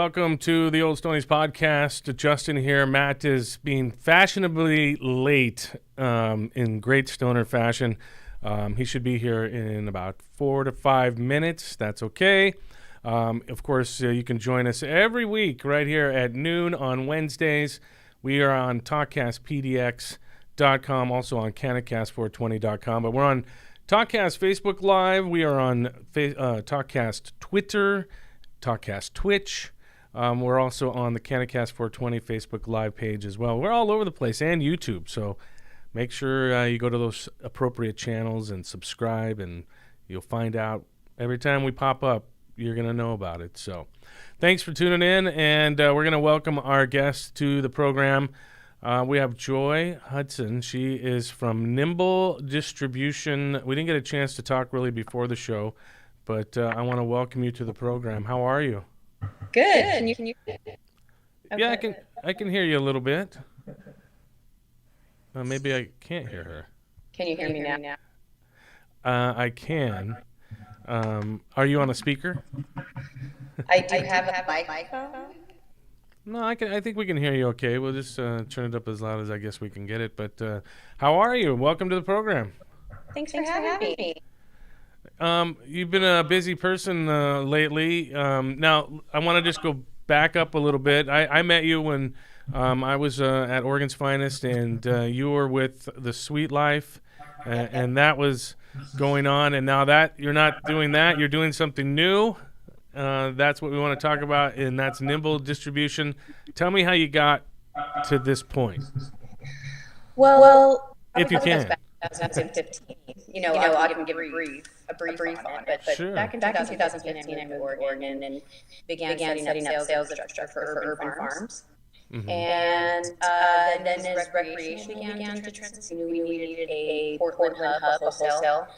welcome to the Old Stoney's podcast. Justin here. Matt is being fashionably late in great stoner fashion. He should be here in about 4 to 5 minutes. That's okay. Of course, you can join us every week right here at noon on Wednesdays. We are on TalkCastPDX.com, also on CanadaCast420.com. But we're on TalkCast Facebook Live. We are on TalkCast Twitter, TalkCast Twitch. We're also on the CanadaCast 420 Facebook Live page as well. We're all over the place, and YouTube. So make sure you go to those appropriate channels and subscribe, and you'll find out every time we pop up, you're going to know about it. So thanks for tuning in, and we're going to welcome our guest to the program. We have Joy Hudson. She is from Nimble Distribution. We didn't get a chance to talk really before the show, but I want to welcome you to the program. How are you? Good. Can you? Yeah, I can hear you a little bit. Maybe I can't hear her. Can you hear me now? I can. Are you on a speaker? I do have a microphone. No, I think we can hear you okay. We'll just turn it up as loud as I guess we can get it. But how are you? Welcome to the program. Thanks for having me. You've been a busy person lately. Now, I want to just go back up a little bit. I met you when I was at Oregon's Finest, and you were with the Sweet Life, and that was going on. And now that you're not doing that, you're doing something new. That's what we want to talk about, and that's Nimble Distribution. Tell me how you got to this point. Well, if you can. 2015. I can give a brief on it. But sure. back in 2015, I moved to Oregon and began setting up sales infrastructure for urban farms. Mm-hmm. And then as recreation began to transition, we needed a Portland hub, a wholesale,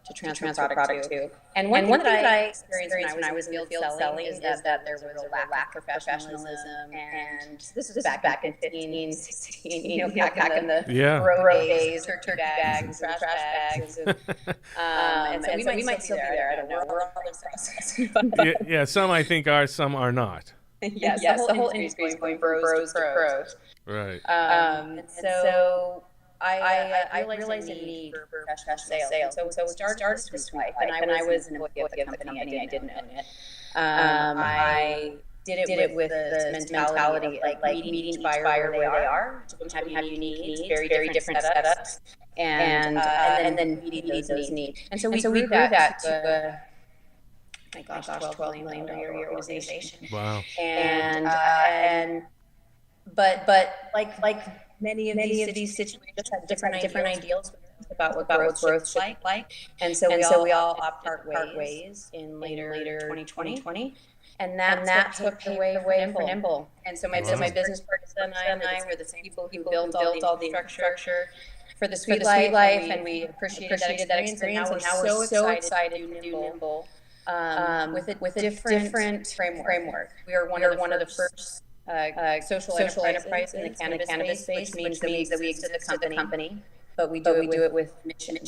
to transfer product to. And one thing that I experienced when I was in the field selling is that there was a lack of professionalism. And this was back in 15, 16, back in the road days, turkey bags, and trash bags. And so we might still be there. I don't know. We're all in the process. Yeah, some I think are, some are not. Yes, the whole industry is going from pros to pros. Right. And so I realized the need for professional sales. So it started with Sweet Life, and I was an employee of the company. I didn't own it. I did it with the mentality of like meeting each buyer where they are, having unique needs, very different setups, and then meeting those needs. And so we grew that to my gosh, $12 million organization. Wow. And but like many of these situations have different ideals about what growth looks like. And so we all part ways in later 2020. And that's what paved the way for Nimble. And so my business partner and I were the same people who built all the infrastructure for the Sweet Life, and we appreciated that experience. And now we're so excited to do Nimble with a different framework. We are one of the first social enterprise in the cannabis space, which means that we exist as a company, but we do it with mission.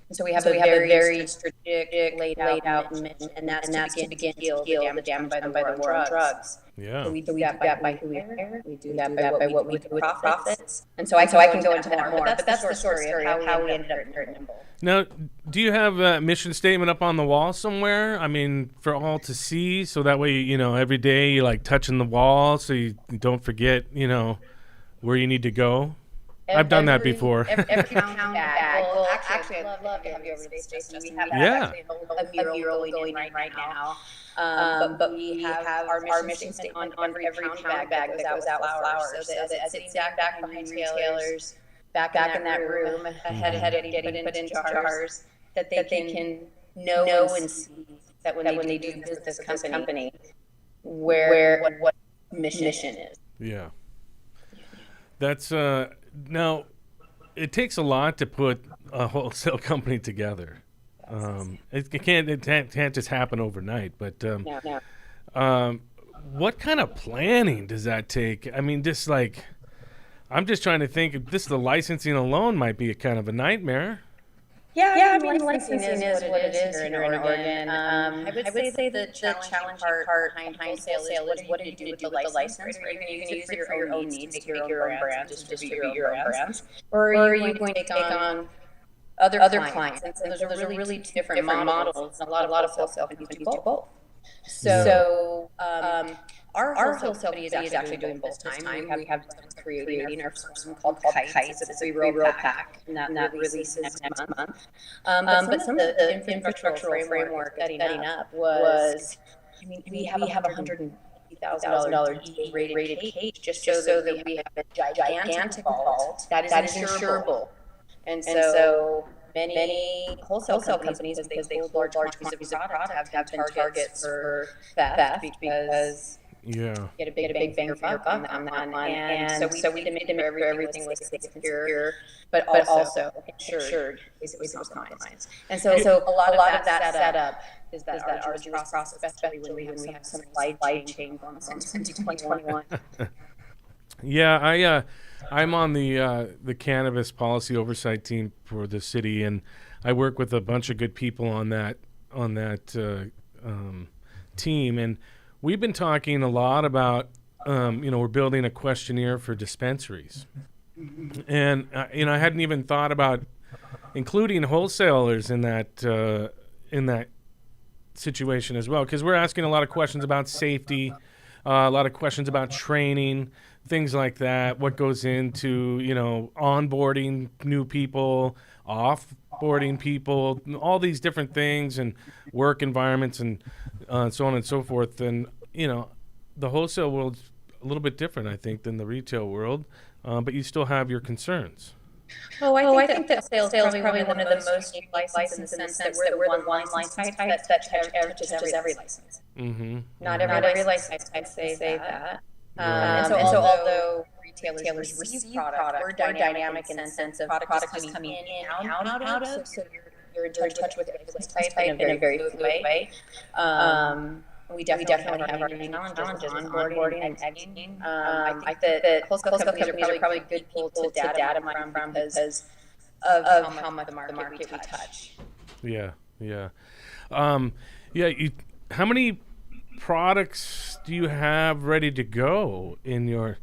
And so we have a very strategic, laid out mission, and that's to begin to heal the damage done by the war on drugs. Yeah. So we do that by who we are. We do that by what we do with profits. And so I can go into that more. But that's the story of how we ended up in Nimble. Now, do you have a mission statement up on the wall somewhere? I mean, for all to see, so that way, every day you're like touching the wall so you don't forget, where you need to go? I've done that before. Every pound bag. Well, actually, I'd love to have you over the space, Justin. We have a mural going right now. But we have our mission statement on every pound bag that goes out with flowers. So that it's sitting back behind retailers, back in that room, ahead of getting put into jars, that they can know and see that when they do business with this company, what mission is. Yeah. That's now, it takes a lot to put a wholesale company together. It can't just happen overnight. But what kind of planning does that take? I mean, I'm just trying to think. The licensing alone might be a kind of a nightmare. Yeah, I mean, licensing is what it is here in Oregon. I would say the challenging part behind wholesale is what do you do with the license, right? Are you going to use it for your own needs to make your own brands, to distribute your own brands? Or are you going to take on other clients? And so those are really two different models, and a lot of wholesale companies do both. So, our wholesale company is actually doing both this time. We have creating our first one called Kites. It's a 3-roll pack, and that releases next month. But some of the infrastructural framework setting up was, I mean, we have $150,000 rated cage just so that we have a gigantic vault that is insurable. And so many wholesale companies, because they hold large quantities of product, have been targets for theft because get a big bang for your buck on that one. And so we made sure everything was safe and secure, but also insured is compliance. And so a lot of that setup is that arduous process, especially when we have some supply chain going on since 2021. Yeah, I'm on the cannabis policy oversight team for the city, and I work with a bunch of good people on that team, and we've been talking a lot about we're building a questionnaire for dispensaries, and I hadn't even thought about including wholesalers in that situation as well, because we're asking a lot of questions about safety, a lot of questions about training, things like that, what goes into, onboarding new people, offboarding people, all these different things, and work environments, and so on and so forth. And, the wholesale world's a little bit different, I think, than the retail world, but you still have your concerns. I think that sales is probably one of the most unique licenses in the sense that we're the one license type that touches every license. Mm-hmm. Not every license type say that. And so although retailers receive product, we're dynamic in the sense of product is coming in and out of, so you're in touch with every license type in a very fluid way. We definitely have our challenges on onboarding and exiting. I think that wholesale companies are probably good people to data mine from because of how much the market we touch. Yeah. How many products do you have ready to go in your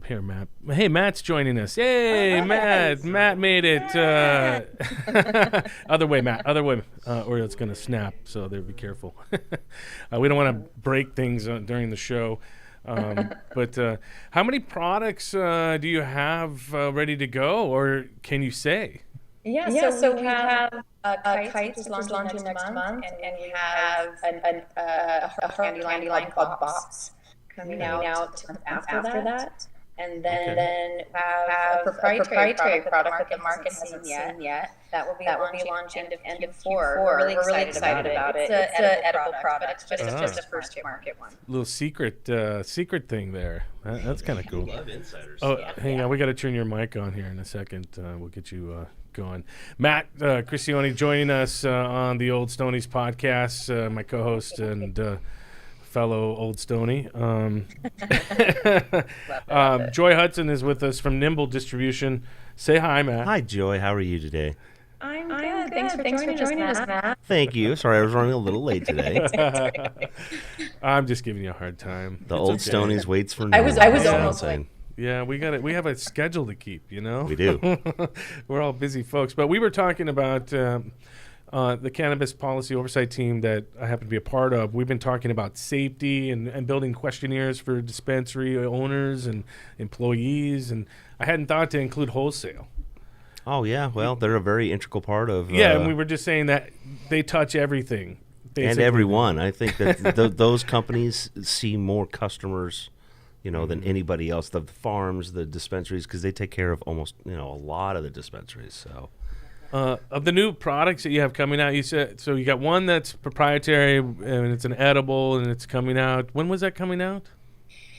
here, Matt? Hey, Matt's joining us. Yay, Matt! Matt made it. Other way, Matt. Other way, or it's gonna snap. So there, be careful. We don't want to break things during the show. But how many products do you have ready to go, or can you say? So we have Kites, which is launching next month, and we have a candy line called Bops coming out after that. And then have a proprietary product that the market hasn't seen yet. That will be launching end of Q4. We're really excited about it. It's an edible product, but it's just a first to market one. Little secret thing there. That's kind of cool. Love insiders. Oh, hang on. We got to turn your mic on here in a second. We'll get you going. Matt Cristione joining us on the Old Stoney's podcast, my co-host and fellow Old Stoney. Joy Hudson is with us from Nimble Distribution. Say hi, Matt. Hi, Joy. How are you today? I'm good. Thanks for joining us, Matt. Thank you. Sorry, I was running a little late today. I'm just giving you a hard time. The Old Stoney's waits for no I was almost late. Yeah, we have a schedule to keep, We do. We're all busy folks. But we were talking about the cannabis policy oversight team that I happen to be a part of. We've been talking about safety and building questionnaires for dispensary owners and employees. And I hadn't thought to include wholesale. Oh, yeah. Well, they're a very integral part of... and we were just saying that they touch everything. Basically. And everyone. I think that those companies see more customers than anybody else, the farms, the dispensaries, because they take care of almost, a lot of the dispensaries. So, of the new products that you have coming out, you said, so you got one that's proprietary and it's an edible and it's coming out. When was that coming out?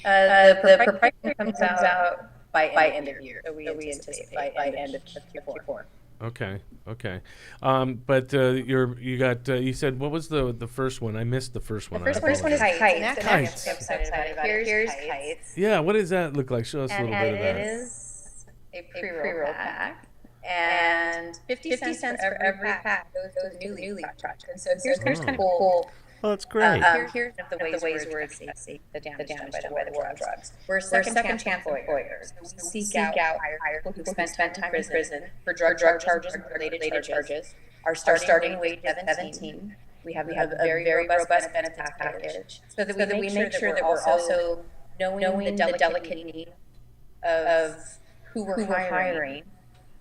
The proprietary comes out by end of year. So we anticipate by end of Q4. Okay. But you said, what was the first one? I missed the first one. The first one is Kites. Kites. I'm excited about it. Here's Kites. Yeah, what does that look like? Show us a little bit of that. It is a pre-roll pack. and 50 cents for every pack goes to the New Leaf project. And so here's kind of cool. Oh, that's great. Here's the ways we're addressing the damage done by the war on drugs. We're second chance employers. We seek out hire people who spent time in prison for drug charges and related charges. Our starting wage is 17. We have a very robust benefits package, so that we make sure that we're also knowing the delicate need of who we're hiring.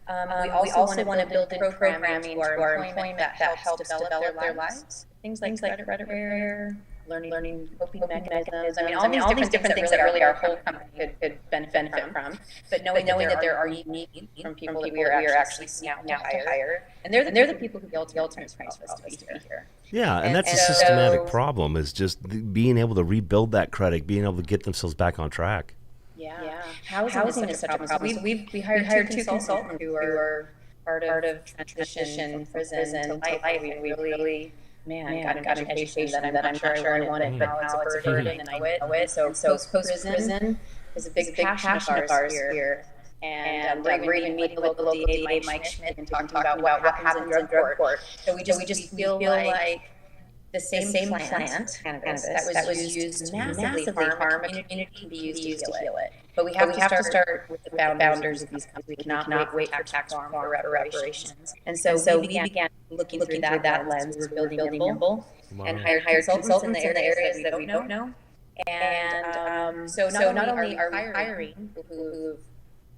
We also want to build in programming to our employment that helps develop their lives. Things like credit repair, learning coping mechanisms. I mean, all these different things that really our whole company could benefit from. But knowing that there are needs from people that we are actually seeking out to hire, and they're the people who the ultimate price for us to be here. Yeah, and that's a systematic problem, is just being able to rebuild that credit, being able to get themselves back on track. Yeah. Housing is such a problem. So we hired two consultants who are part of transition from prison to life. We really got an education that I'm not sure I wanted, but now it's a burden and I know it. So post-prison is a big passion of ours here. And we're even meeting with the local DA, Mike Schmidt, and talking about what happens in drug court. So we just feel like the same plant, cannabis, that was used massively to harm a community can be used to heal it. But we have to start with the founders of these companies. We cannot wait for tax reform for reparations. And so we began looking through that lens. We were building Nimble and hired consultants in the areas that we don't know. And so not only are we hiring people who've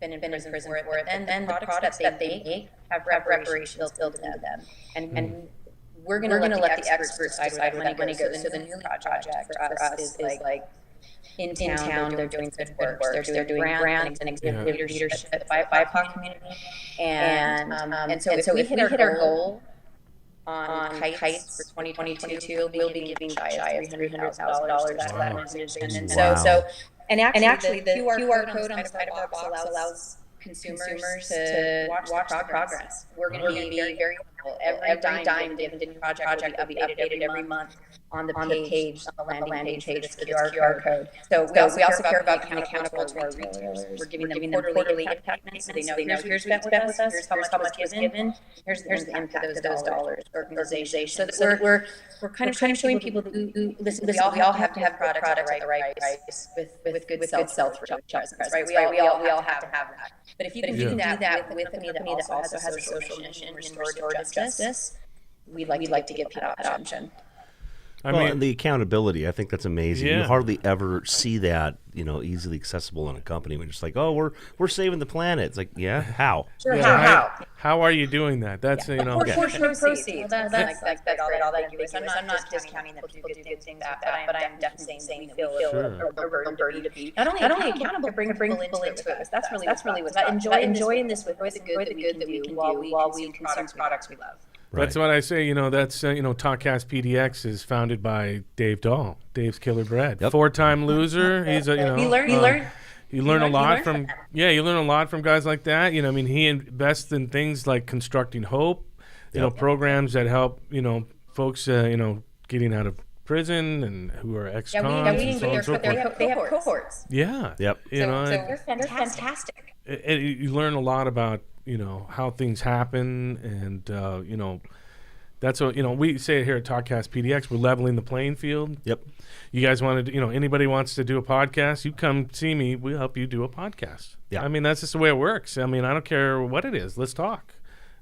been in prison for it, but then the products that they make have reparations built into them. And we're going to let the experts decide where that money goes. So the New project for us is like in town. They're doing good work. They're doing grants and executive leadership at the BIPOC community. And so if we hit our goal on kites for 2022, we'll be giving shy of $300,000 to that organization. And actually the QR code on the side of our box allows consumers to watch the progress. We're going to be very careful. Every dime the new project will be updated every month on the page, on the landing page for this QR code. So we also care about being accountable to our retailers. We're giving them quarterly impact notes, so they know here's what's spent with us, here's how much was given, here's the impact of those dollars organization. So that we're kind of showing people who listen. We all have to have products at the right price with good sell-through presence, right? We all have to have that. But if you can do that with a company that also has a social mission and restorative justice, we'd like to give people that option. I mean, the accountability, I think that's amazing. Yeah. You hardly ever see that, easily accessible in a company. We're just like, oh, we're saving the planet. It's like, yeah, how? Sure, yeah, how are you doing that? That's, Portion of proceeds. Well, that's great, all that you is. I'm not discounting that people do good things, but I'm definitely saying we feel a burden to be not only accountable, but bring people into it. That's really what's about. Enjoying this with the good that we can do while we consume products we love. Right. That's what I say. That's Talkcast PDX is founded by Dave Dahl. Dave's Killer Bread, 4-time loser. He's a you learn a lot from you learn a lot from guys like that. He invests in things like constructing hope. Programs that help folks getting out of prison and who are ex-cons. They have cohorts. Yeah. Yep. So they're fantastic. You learn a lot about how things happen, and that's what we say here at Talkcast PDX. We're leveling the playing field. Yep. You guys wanted to, anybody wants to do a podcast, you come see me. We'll help you do a podcast. Yeah. I mean, that's just the way it works. I mean, I don't care what it is. Let's talk.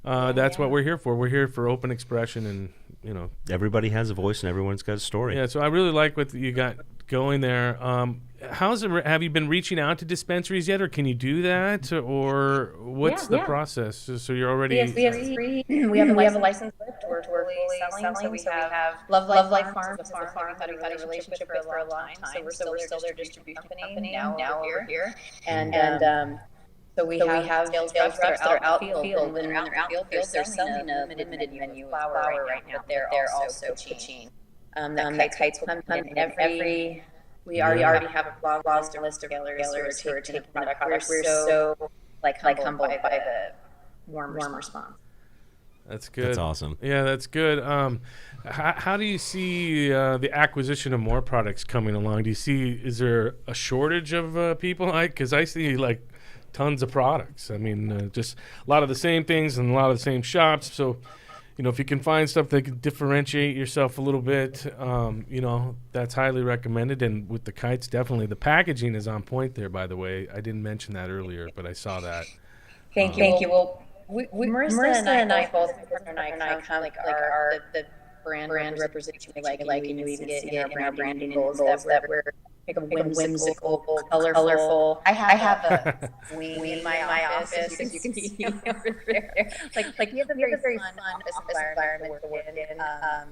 That's what we're here for. We're here for open expression, and everybody has a voice and everyone's got a story. Yeah. So I really like what you got going there. Have you been reaching out to dispensaries yet, or can you do that, or what's the process? So you're already we have a license list. We're fully selling. So we have Love Life Farms, a farm we've had a relationship with for a long time. So we're still their distribution company. Now we're here, and so we have sales reps that are out in the field, and when they're out in the field, they're selling a limited menu of flower right now. But they're also pitching. The kites will come in every. We already have a long list of retailers who are taking product. We're so humbled by the warm response. That's good. That's awesome. Yeah, that's good. How do you see the acquisition of more products coming along? Is there a shortage of people? Because I see tons of products. I mean, just a lot of the same things and a lot of the same shops. So, if you can find stuff that can differentiate yourself a little bit, that's highly recommended. And with the kites, definitely. The packaging is on point there, by the way. I didn't mention that earlier, but I saw that. Thank you. Well, Marissa and I both kind of are the brand representation we like, and you even see it in our branding goals that we're whimsical, colorful. I have a wing in my office, as you can see over there. Like we have a very fun environment to work in.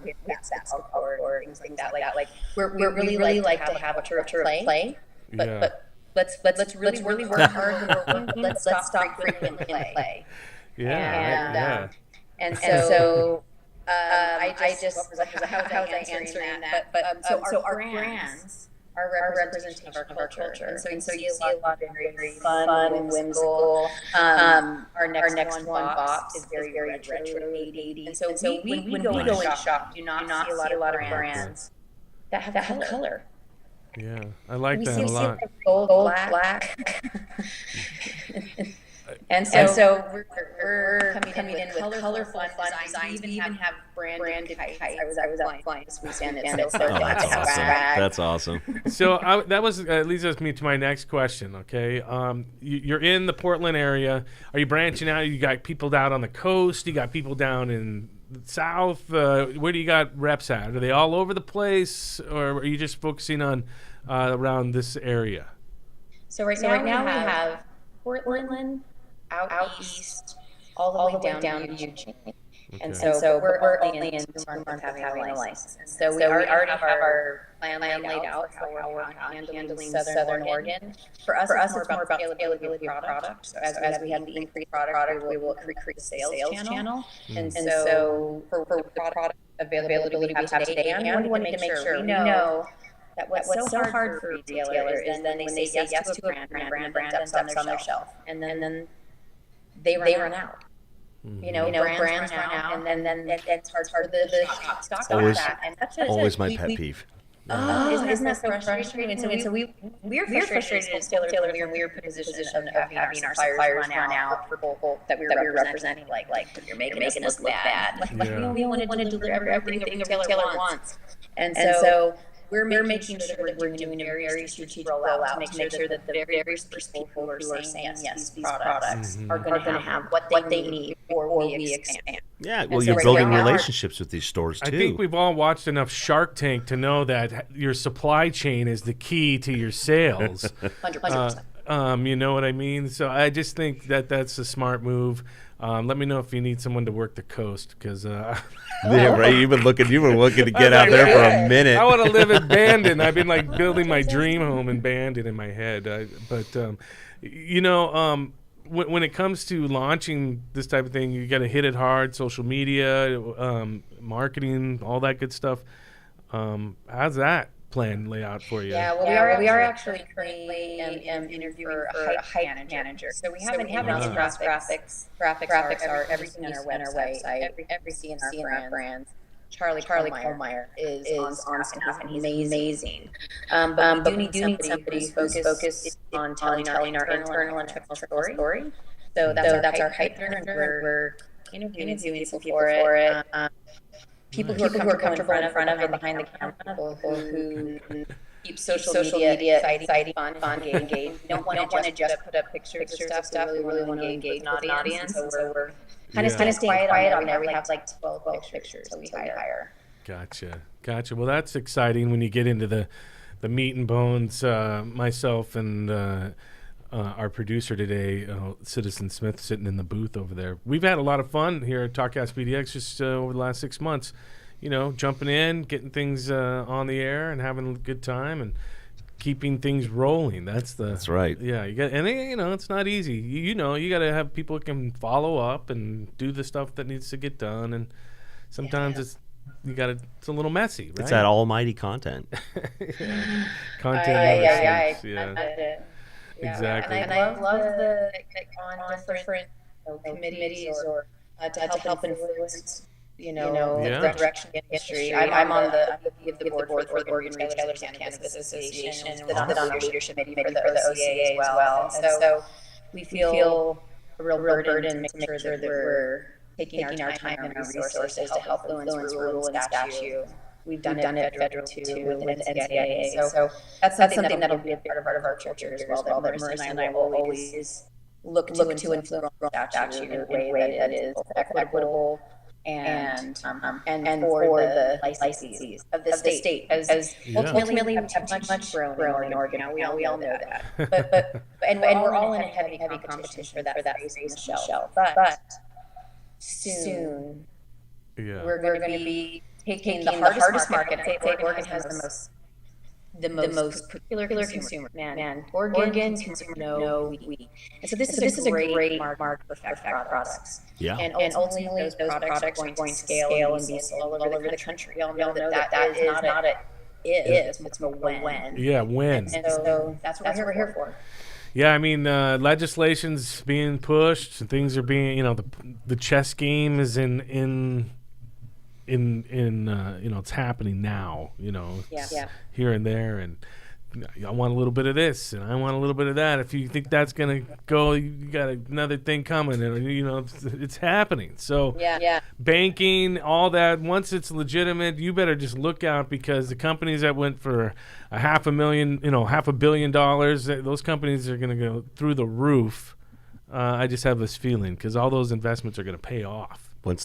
We have basketball or things like that. Like we really like to have a tour of play, but let's really work hard. Let's stop frequent play. Yeah. And so I just how was I answering that? But so our brands are representation of our culture. And so you see a lot of very fun and whimsical. Our next one box is very retro 80s. And so when we go in shop, do not see a lot of brands that have color. Yeah, I like that a lot. Gold, black. And so we're coming in with colorful, fun designs. We even have branded kites. I was out flying this weekend. That's awesome. That's awesome. So that leads us me to my next question. Okay, you're in the Portland area. Are you branching out? You got people down on the coast. You got people down in the south. Where do you got reps at? Are they all over the place, or are you just focusing on around this area? So right now we have Portland, out east, all the way down to Eugene. Okay. And so we're only in 2 months of having a license. So we already have our plan laid out for how we're handling Southern Oregon. For us, it's more about scalability of product. So as we have the increased product, we will increase sales channel. And so for product availability we have today, and we want to make sure we know that what's so hard for retailers is then they say yes to a brand steps on their shelf, and then they run out. Brands run out, and then it's hard for the shop stock that. And that's always my pet peeve. Isn't that so frustrating? And so we're frustrated as retailers when we're in a position of having our suppliers run out for people that we're representing. Like you're making us look bad. Like we want to deliver everything a retailer wants, and so we're making sure that we're doing a very strategic rollout to make sure that the various people who are saying yes to these products are going to have what they need or we expand. Yeah, well, you're building relationships with these stores too. I think we've all watched enough Shark Tank to know that your supply chain is the key to your sales. 100%. You know what I mean? So I just think that that's a smart move. Let me know if you need someone to work the coast, because yeah, right. You've been looking to get out there for a minute. I want to live in Bandon. I've been like building my dream home in Bandon in my head. When it comes to launching this type of thing, you got to hit it hard. Social media, marketing, all that good stuff. How's that plan lay out for you? Yeah, well, we are actually currently interviewing for a hype manager. So we have in-house graphics. Graphics are everything on our website. Everything in our brands. Charlie Kohlmeyer is on staff, and he's amazing. But we do need somebody who's focused on telling our internal and technical story. So that's our hype manager, and we're interviewing people for it. People who are comfortable in front of and behind the camera, people who keep social media exciting, fun, engaged. We don't want to just put up pictures of stuff. We really want to engage an audience. So we're kind of staying quiet on there. We have like 12 pictures that we hire. Gotcha. Well, that's exciting when you get into the meat and bones. Myself and our producer today, Citizen Smith, sitting in the booth over there. We've had a lot of fun here at TalkCast BDX just over the last 6 months. Jumping in, getting things on the air, and having a good time, and keeping things rolling. That's right. Yeah, you got, and it's not easy. You got to have people who can follow up and do the stuff that needs to get done, and sometimes it's a little messy, right? It's that almighty content. Content. Yeah. Exactly. And I love the on different committees or to help influence the direction of the industry. I'm on the board for the Oregon Retailers and Cannabis Association, and sit on the leadership committee for the OCA as well. And so we feel a real burden to make sure that we're taking our time and our resources to help influence rule and statute. We've done it federally too with NCAA. So that's something that'll be a part of our culture as well. That Marissa and I will always look to influence statute in a way that is equitable and for the licensees of the state. As ultimately we have too much grown in Oregon. We all know that. But we're all in a heavy competition for that space on the shelf. But soon we're going to be taking the hardest market. I say Oregon has the most popular consumer. Man, Oregon consumers know wheat. And so this is a great mark for products. Yeah. And ultimately those products are going to scale and be sold all over the country. We all know that is not a if, it's a when. Yeah, when. And so that's what we're here for. Yeah, I mean, legislation's being pushed, and things are being, the chess game is in it's happening now. It's here and there, and I want a little bit of this, and I want a little bit of that. If you think that's gonna go, you got another thing coming, and it's happening. So banking, all that. Once it's legitimate, you better just look out, because the companies that went for $500 million, those companies are gonna go through the roof. I just have this feeling, because all those investments are gonna pay off. Once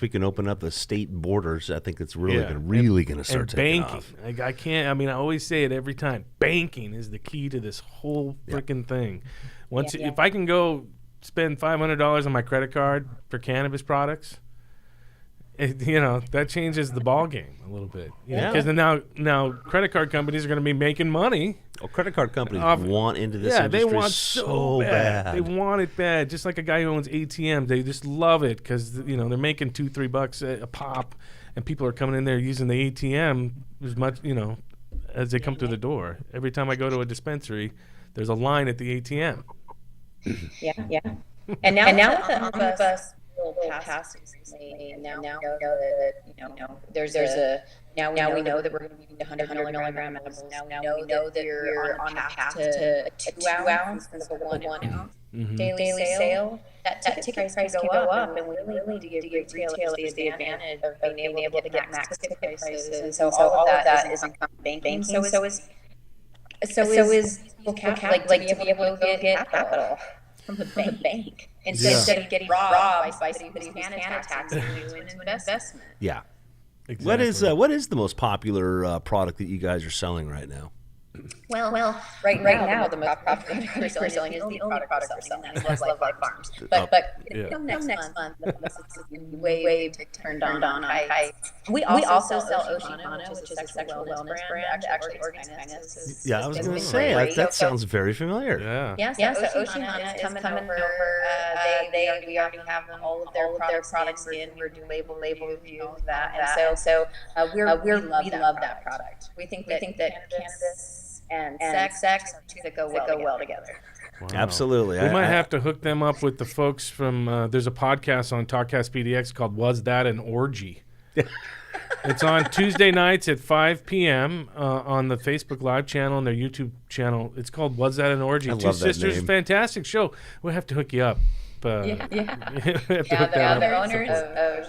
we can open up the state borders, I think it's really going to start taking off. I always say it every time. Banking is the key to this whole freaking thing. If I can go spend $500 on my credit card for cannabis products, that changes the ball game a little bit. Because now credit card companies are going to be making money. Well, credit card companies want into this industry they want so bad. They want it bad. Just like a guy who owns ATMs, they just love it, because they're making $2-3 a pop, and people are coming in there using the ATM as much as they come through the door. Every time I go to a dispensary, there's a line at the ATM. Yeah. And now with the omnibus bill passed recently, and now we know that there's a now we know that we're going to be 100 milligram edibles. Now we know that we're on a path to a 2 ounce instead of a 1 ounce daily sale. That ticket price can go up, and we really need to give retailers the advantage of being able to get max ticket prices. And so all of that is in banking. So is like to be able to get capital from the bank instead of getting robbed by somebody's panic attacks and into an investment. Yeah. Exactly. What is the most popular product that you guys are selling right now? Well, right now the most popular product we're selling is the only product we're selling. That's Love Life Farms. But next month, the way turned on high. We also sell Oceana, which is a sexual wellness brand. Actually, Oregon's Kindness. I was going to say that sounds very familiar. So Oceana is coming over. We already have all of their products in. We're doing label review of that, and so we love that product. We think that cannabis and sex are two that go well together. Wow. Absolutely. We might have to hook them up with the folks from there's a podcast on Talkcast PDX called Was That an Orgy? It's on Tuesday nights at 5 p.m. On the Facebook Live channel and their YouTube channel. It's called Was That an Orgy? I Two love that sisters, name. Fantastic show. We'll have to hook you up. Their owners are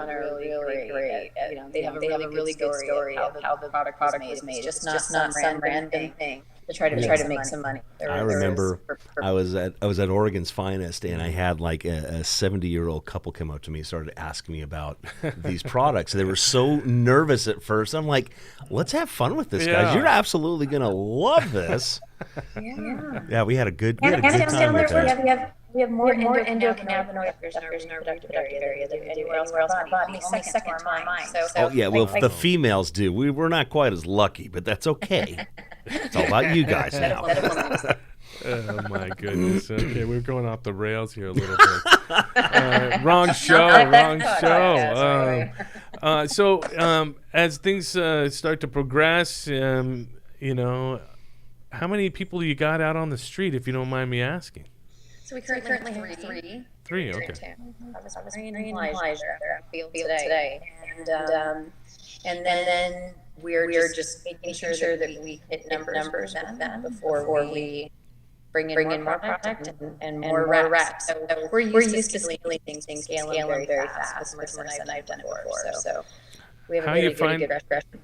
really great. They have a really good story of how the product was made. It's just not some random thing to try to make some money. I remember I was at Oregon's Finest, and I had like a 70-year-old couple come up to me and started asking me about these products. They were so nervous at first. I'm like, let's have fun with this, guys. You're absolutely going to love this. Yeah, we had a good time with it. We have more endocannabinoid receptors in our reproductive area than anywhere else in our body. Only second to our mind. The females do. We're not quite as lucky, but that's okay. It's all about you guys now. Oh my goodness. Okay, we're going off the rails here a little bit. Wrong show. So as things start to progress, how many people do you got out on the street, if you don't mind me asking? So we currently have three. Three, okay. I was in Elijah there at field today. And then we're just making sure that we hit numbers with them before we bring in more product and more reps. So we're used to scaling things very fast. Marissa and I've done it before. So we have a really good progression.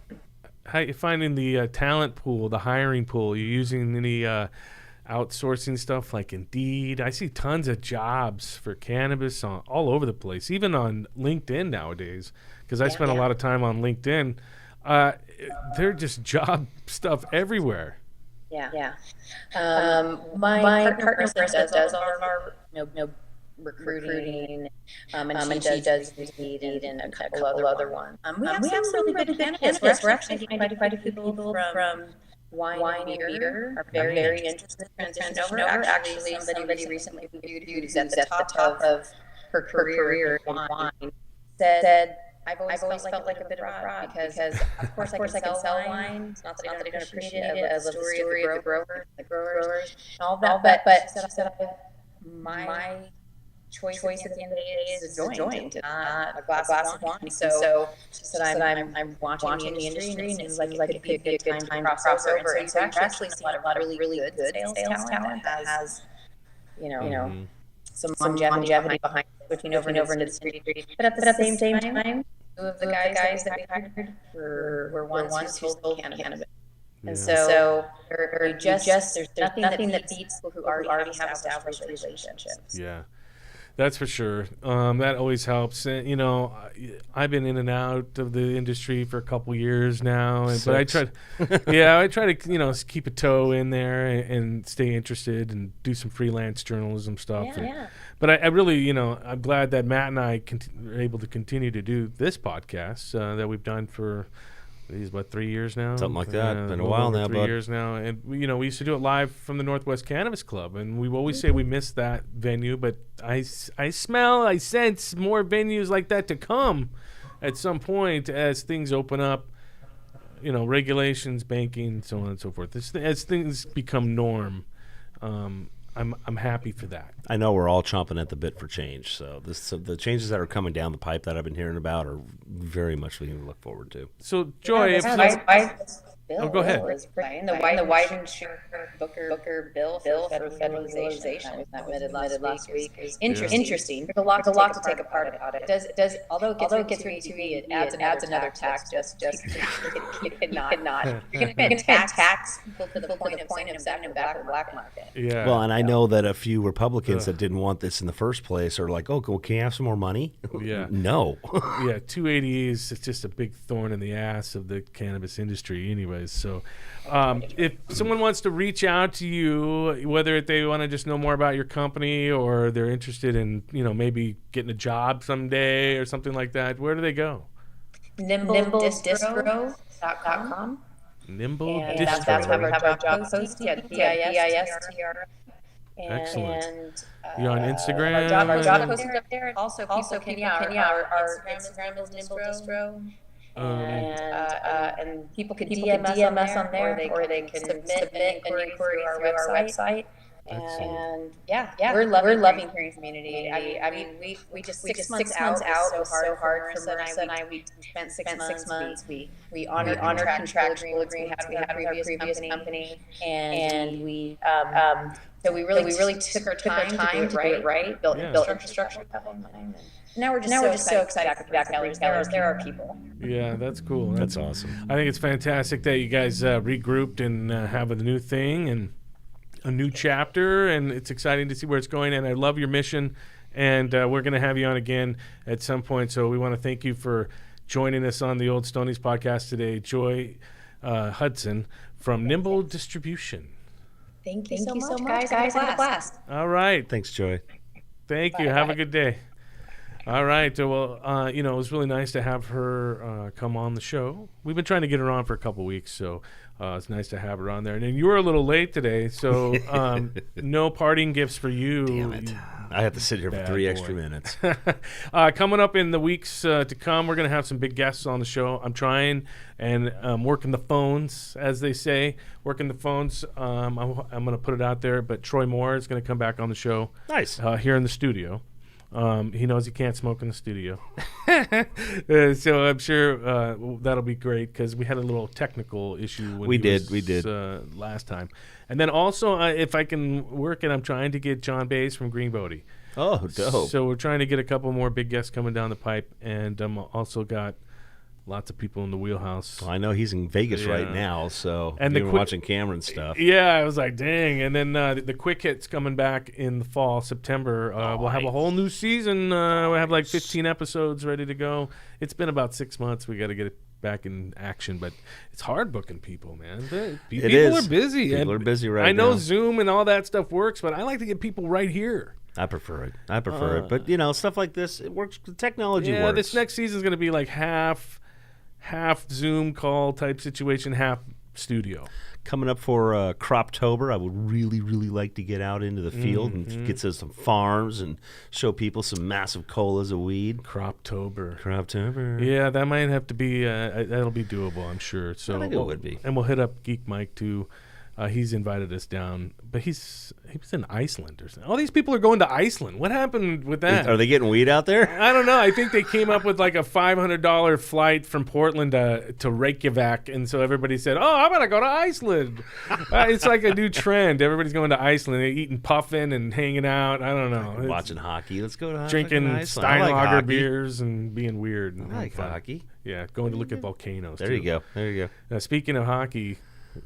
How you finding the talent pool, the hiring pool? You using any outsourcing stuff like Indeed? I see tons of jobs for cannabis all over the place, even on LinkedIn nowadays, because I spend a lot of time on LinkedIn. They're just job stuff everywhere. Yeah. My partner does all of our recruiting, and she does Indeed and a couple other ones. We have some really good candidates. We're actually getting quite a few people from wine and beer are very interested in transition over. Actually, somebody recently who's at the top of her career in wine said, I've always felt like a bit of a fraud because of course I can sell wine. It's not that I don't appreciate it. I love the story of the growers, and all that. But she said my choice at the end of the day is a joint, not a glass of wine. So she said I'm watching the industry, and it's like it could be a good time to cross over. And so you've actually seen a lot of really good sales talent that has some longevity behind switching over into the street. But at the same time, two of the guys that we hired were ones who sold cannabis. And so there's nothing that beats people who already have established relationships. Yeah. That's for sure. That always helps. I've been in and out of the industry for a couple years now, but I try to keep a toe in there and stay interested and do some freelance journalism stuff. But I really, I'm glad that Matt and I are able to continue to do this podcast that we've done for. What, 3 years now? Something like that. Been a while now, 3 years now. And, we used to do it live from the Northwest Cannabis Club. And we always say we miss that venue. But I sense more venues like that to come at some point as things open up, regulations, banking, so on and so forth. As things become norm, I'm happy for that. I know we're all chomping at the bit for change. So the changes that are coming down the pipe that I've been hearing about are very much something to look forward to. So, Joy, go ahead. The Weidenschur Booker bill for federalization that was submitted last week is interesting. There's a lot to take apart about it. Although it gets really sweet, it adds another tax. Just you cannot. You're going to tax people to the point of sending them back to the black market. Yeah. Well, and I know that a few Republicans that didn't want this in the first place are like, oh, can you have some more money? Yeah. No. Yeah, 280 is just a big thorn in the ass of the cannabis industry anyways. So if someone wants to reach out to you, whether they want to just know more about your company or they're interested in, maybe getting a job someday or something like that, where do they go? NimbleDistro.com. Nimble and Distro. That's where we have our job post. DISTR. Excellent. You're on Instagram? Our job post is up there. Also our Instagram is Nimble Distro. And people can DM us on there, or they can submit an inquiry through our website. And we're loving hearing community. I mean, we just 6 months out so hard for Marissa and I. We spent 6 months. We honored contractual agreements we had with our previous company, and we so we really took our time to do it right. Built infrastructure. Now we're just so excited to be back at There are people. Yeah, that's cool. That's awesome. I think it's fantastic that you guys regrouped and have a new thing and a new chapter, and it's exciting to see where it's going. And I love your mission, and we're going to have you on again at some point. So we want to thank you for joining us on the Old Stoney's podcast today, Joy Hudson from Nimble Distribution. Thank you so much, guys. Have a blast. All right. Thanks, Joy. Thank you. Have a good day. All right. Well, it was really nice to have her come on the show. We've been trying to get her on for a couple weeks, so it's nice to have her on there. And you were a little late today, so no parting gifts for you. Damn it. I have to sit here for 3 extra minutes. Coming up in the weeks to come, we're going to have some big guests on the show. I'm trying and working the phones, as they say. Working the phones. I'm going to put it out there, but Troy Moore is going to come back on the show. Nice. Here in the studio. He knows he can't smoke in the studio. So I'm sure that'll be great because we had a little technical issue when we did last time. And then also, if I can work it, I'm trying to get John Bays from Green Bodie. Oh, dope. So we're trying to get a couple more big guests coming down the pipe, and also got lots of people in the wheelhouse. Well, I know he's in Vegas right now, so and you were watching Cameron stuff. Yeah, I was like, dang. And then the Quick Hit's coming back in the fall, September. We'll have a whole new season. We'll have like 15 episodes ready to go. It's been about 6 months. We got to get it back in action, but it's hard booking people, man. People are busy. People are busy right now. I know Zoom and all that stuff works, but I like to get people right here. I prefer it. But, stuff like this, it works. The technology works. Yeah, this next season's going to be like half Zoom call type situation, half studio. Coming up for Croptober, I would really, really like to get out into the field and get to some farms and show people some massive colas of weed. Croptober. Yeah, that might have to be, that'll be doable, I'm sure. So I think it would be. And we'll hit up Geek Mike too. He's invited us down, but he was in Iceland or something. All these people are going to Iceland. What happened with that? Are they getting weed out there? I don't know. I think they came up with like a $500 flight from Portland to Reykjavik, and so everybody said, "Oh, I'm gonna go to Iceland." It's like a new trend. Everybody's going to Iceland. They're eating puffin and hanging out. I don't know. Watching hockey. Let's go to drinking Steinlager like beers and being weird. I like hockey. Yeah, going to look at volcanoes. There you go. Now, speaking of hockey.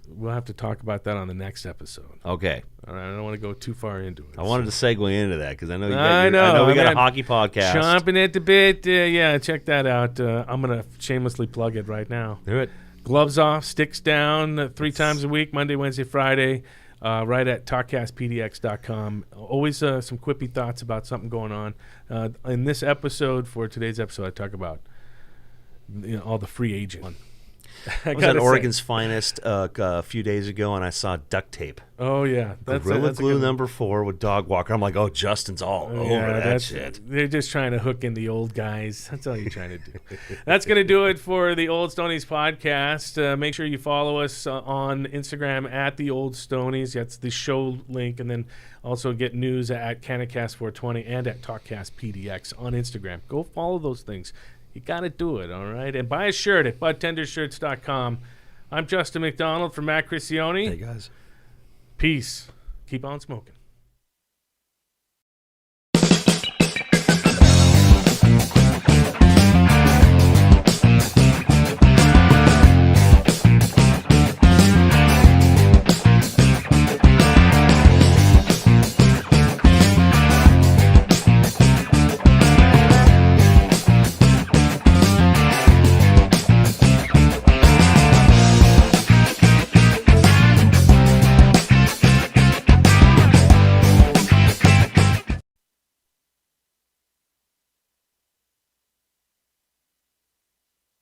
We'll have to talk about that on the next episode. Okay. All right, I don't want to go too far into it. I wanted to segue into that because I know we got a hockey podcast. Chomping at the bit. Yeah, check that out. I'm going to shamelessly plug it right now. Do it. Gloves off, sticks down 3 times a week, Monday, Wednesday, Friday, right at talkcastpdx.com. Always some quippy thoughts about something going on. In this episode, for today's episode, I talk about all the free agents. I was at Oregon's Finest a few days ago, and I saw duct tape. Oh, yeah. Gorilla Glue number 4 with Dog Walker. I'm like, oh, Justin's all over that shit. They're just trying to hook in the old guys. That's all you're trying to do. That's going to do it for the Old Stonies podcast. Make sure you follow us on Instagram at the Old Stonies. That's the show link. And then also get news at CanadaCast420 and at TalkCastPDX on Instagram. Go follow those things. You got to do it, all right? And buy a shirt at budtendershirts.com. I'm Justin McDonald from Matt Crissione. Hey, guys. Peace. Keep on smoking.